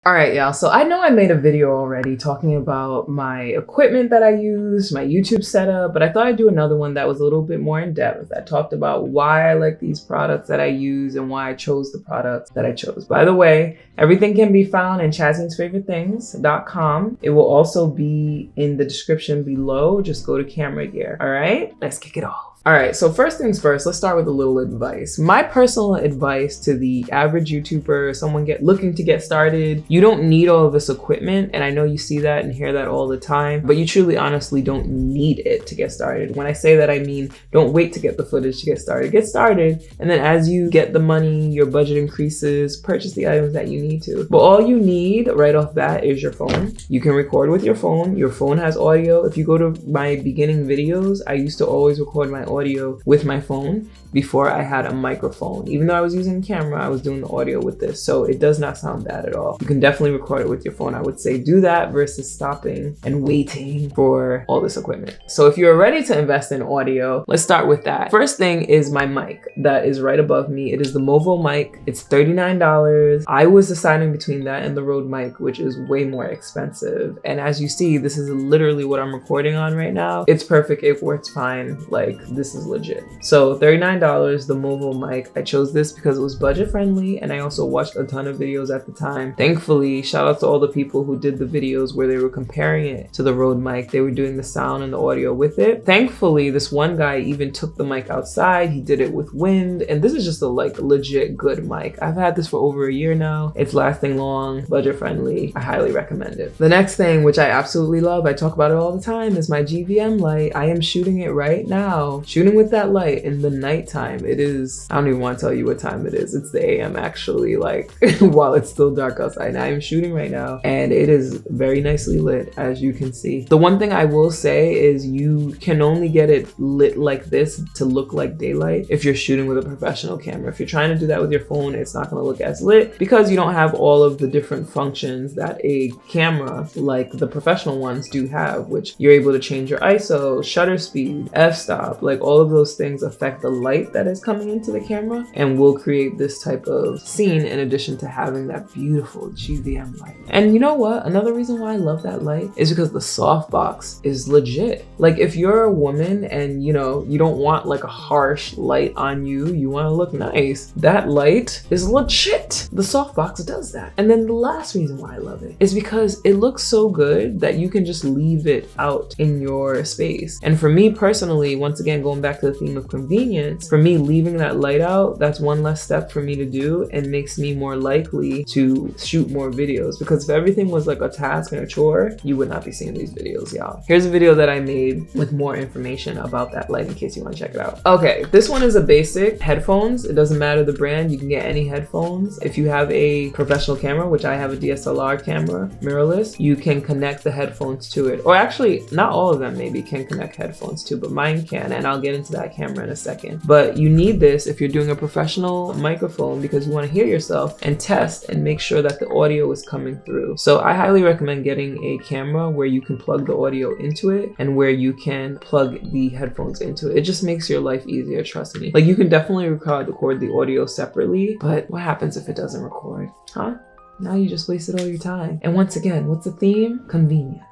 All right, y'all. So I know I made a video already talking about my equipment that I use, my YouTube setup, but I thought I'd do another one that was a little bit more in depth. That talked about why I like these products that I use and why I chose the products that I chose. By the way, everything can be found in ChazzingsFavoriteThings.com. It will also be in the description below. Just go to camera gear. All right, let's kick it off. All right, so first things first, let's start with a little advice. My personal advice to the average YouTuber, someone looking to get started, you don't need all of this equipment, and I know you see that and hear that all the time, but you truly honestly don't need it to get started. When I say that, I mean, don't wait to get the footage to get started. Get started, and then as you get the money, your budget increases, purchase the items that you need to. But all you need right off bat is your phone. You can record with your phone. Your phone has audio. If you go to my beginning videos, I used to always record my audio with my phone before I had a microphone. Even though I was using a camera, I was doing the audio with this. So it does not sound bad at all. You can definitely record it with your phone. I would say do that versus stopping and waiting for all this equipment. So if you're ready to invest in audio, let's start with that. First thing is my mic that is right above me. It is the Movo mic. It's $39. I was deciding between that and the Rode mic, which is way more expensive. And as you see, this is literally what I'm recording on right now. It's perfect. It works fine. Like, this is legit. So $39, the Movo mic. I chose this because it was budget friendly, and I also watched a ton of videos at the time. Thankfully, shout out to all the people who did the videos where they were comparing it to the Rode mic. They were doing the sound and the audio with it. Thankfully, this one guy even took the mic outside. He did it with wind, and this is just a legit good mic. I've had this for over a year now. It's lasting long, budget friendly. I highly recommend it. The next thing, which I absolutely love, I talk about it all the time, is my GVM light. I am shooting it right now. Shooting with that light in the nighttime. It is, I don't even want to tell you what time it is. It's the AM actually, like while it's still dark outside. I am shooting right now and it is very nicely lit, as you can see. The one thing I will say is you can only get it lit like this to look like daylight if you're shooting with a professional camera. If you're trying to do that with your phone, it's not going to look as lit because you don't have all of the different functions that a camera like the professional ones do have, which you're able to change your ISO, shutter speed, f-stop, like all of those things affect the light that is coming into the camera and will create this type of scene in addition to having that beautiful GVM light. And you know what? Another reason why I love that light is because the softbox is legit. Like if you're a woman and you don't want like a harsh light on you, you want to look nice, that light is legit. The softbox does that. And then the last reason why I love it is because it looks so good that you can just leave it out in your space. And for me personally, once again, going back to the theme of convenience, for me, leaving that light out, that's one less step for me to do and makes me more likely to shoot more videos. Because if everything was like a task and a chore, you would not be seeing these videos, y'all. Here's a video that I made with more information about that light in case you want to check it out. Okay, this one is a basic headphones. It doesn't matter the brand, you can get any headphones. If you have a professional camera, which I have a DSLR camera, mirrorless, you can connect the headphones to it. Or actually, not all of them maybe can connect headphones to, but mine can, and I'll get into that camera in a second. But you need this if you're doing a professional microphone because you want to hear yourself and test and make sure that the audio is coming through. So I highly recommend getting a camera where you can plug the audio into it and where you can plug the headphones into it. It just makes your life easier, trust me. Like you can definitely record the audio separately, but what happens if it doesn't record? Huh? Now you just wasted all your time. And once again, what's the theme? Convenience.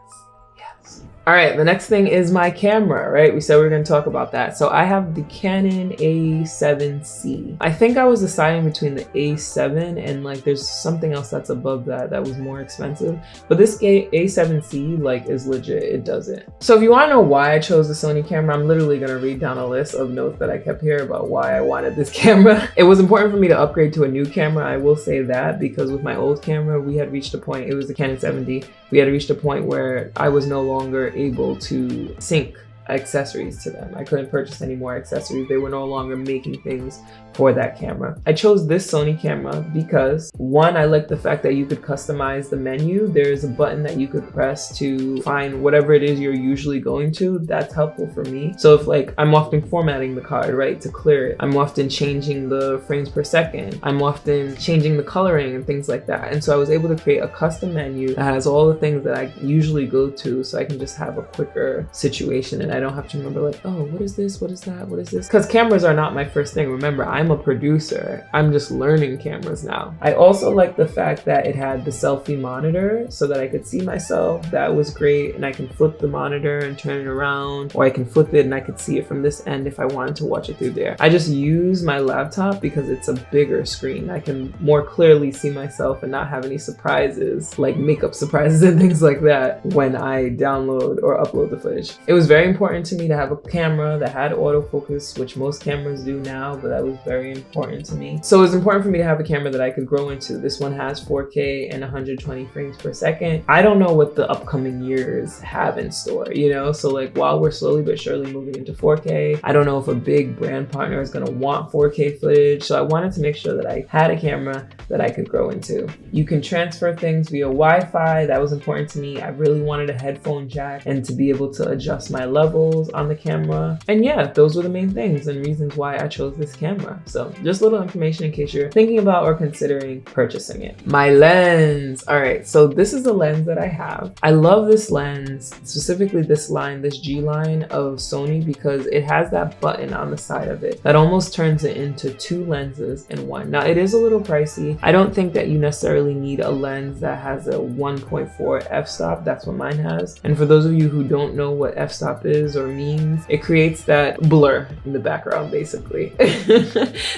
All right, the next thing is my camera, right? We said we were gonna talk about that. So I have the Canon A7C. I think I was deciding between the A7 and like there's something else that's above that that was more expensive. But this A7C like is legit, it does it. So if you wanna know why I chose the Sony camera, I'm literally gonna read down a list of notes that I kept here about why I wanted this camera. It was important for me to upgrade to a new camera, I will say that, because with my old camera, we had reached a point, it was the Canon 7D, we had reached a point where I was no longer able to sync accessories to them. I couldn't purchase any more accessories. They were no longer making things for that camera. I chose this Sony camera because one, I like the fact that you could customize the menu. There's a button that you could press to find whatever it is you're usually going to. That's helpful for me. So if like, I'm often formatting the card, right, to clear it. I'm often changing the frames per second. I'm often changing the coloring and things like that. And so I was able to create a custom menu that has all the things that I usually go to so I can just have a quicker situation and I don't have to remember like, oh, what is this? What is that? What is this? Because cameras are not my first thing. Remember, I'm a producer. I'm just learning cameras now. I also like the fact that it had the selfie monitor so that I could see myself. That was great. And I can flip the monitor and turn it around, or I can flip it and I could see it from this end if I wanted to watch it through there. I just use my laptop because it's a bigger screen. I can more clearly see myself and not have any surprises, like makeup surprises and things like that when I download or upload the footage. It was very important to me to have a camera that had autofocus, which most cameras do now, but that was very important to me. So it was important for me to have a camera that I could grow into. This one has 4K and 120 frames per second. I don't know what the upcoming years have in store, you know? So like while we're slowly but surely moving into 4K, I don't know if a big brand partner is gonna want 4K footage. So I wanted to make sure that I had a camera that I could grow into. You can transfer things via Wi-Fi. That was important to me. I really wanted a headphone jack and to be able to adjust my levels on the camera. And yeah, those were the main things and reasons why I chose this camera. So just a little information in case you're thinking about or considering purchasing it. My lens. All right, so this is the lens that I have. I love this lens, specifically this line, this G line of Sony, because it has that button on the side of it that almost turns it into two lenses in one. Now it is a little pricey. I don't think that you necessarily need a lens that has a 1.4 f-stop. That's what mine has. And for those of you who don't know what f-stop is or means, it creates that blur in the background basically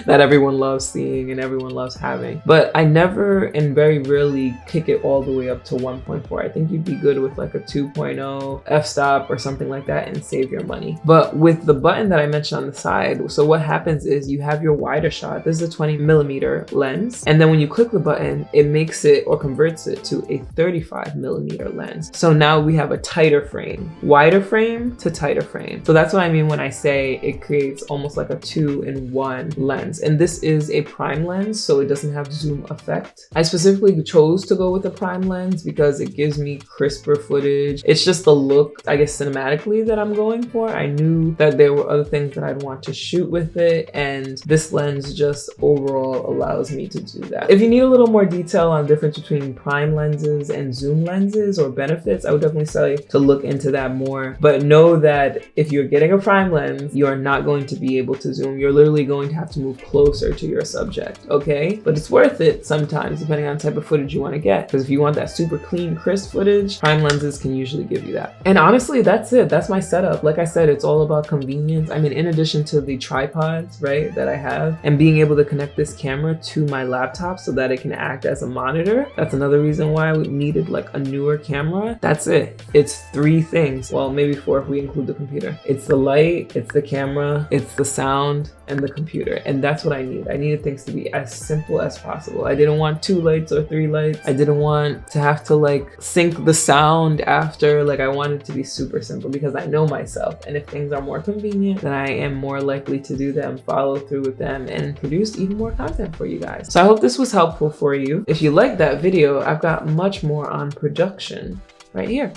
that everyone loves seeing and everyone loves having. But I never and very rarely kick it all the way up to 1.4. I think you'd be good with like a 2.0 f-stop or something like that and save your money. But with the button that I mentioned on the side, so what happens is you have your wider shot. This is a 20mm lens. And then when you click the button, it makes it or converts it to a 35mm lens. So now we have a tighter frame, wider frame to tighter frame. So that's what I mean when I say it creates almost like a 2-in-1 lens. And this is a prime lens, so it doesn't have zoom effect. I specifically chose to go with a prime lens because it gives me crisper footage. It's just the look, I guess, cinematically that I'm going for. I knew that there were other things that I'd want to shoot with it, and this lens just overall allows me to do that. If you need a little more detail on the difference between prime lenses and zoom lenses or benefits, I would definitely say to look into that more. But know that if you're getting a prime lens, you are not going to be able to zoom. You're literally going to have to move closer to your subject, okay? But it's worth it sometimes, depending on the type of footage you want to get. Because if you want that super clean, crisp footage, prime lenses can usually give you that. And honestly, that's it. That's my setup. Like I said, it's all about convenience. I mean, in addition to the tripods, right, that I have, and being able to connect this camera to my laptop so that it can act as a monitor. That's another reason why we needed like a newer camera. That's it. It's 3 things. Well, maybe 4 if we include the computer. It's the light, it's the camera, it's the sound, and the computer. And that's what I need. I needed things to be as simple as possible. I didn't want 2 lights or 3 lights. I didn't want to have to like sync the sound after. Like I wanted it to be super simple because I know myself. And if things are more convenient, then I am more likely to do them, follow through with them, and produce even more content for you guys. So I hope this was helpful for you. If you liked that video, I've got much more on production right here.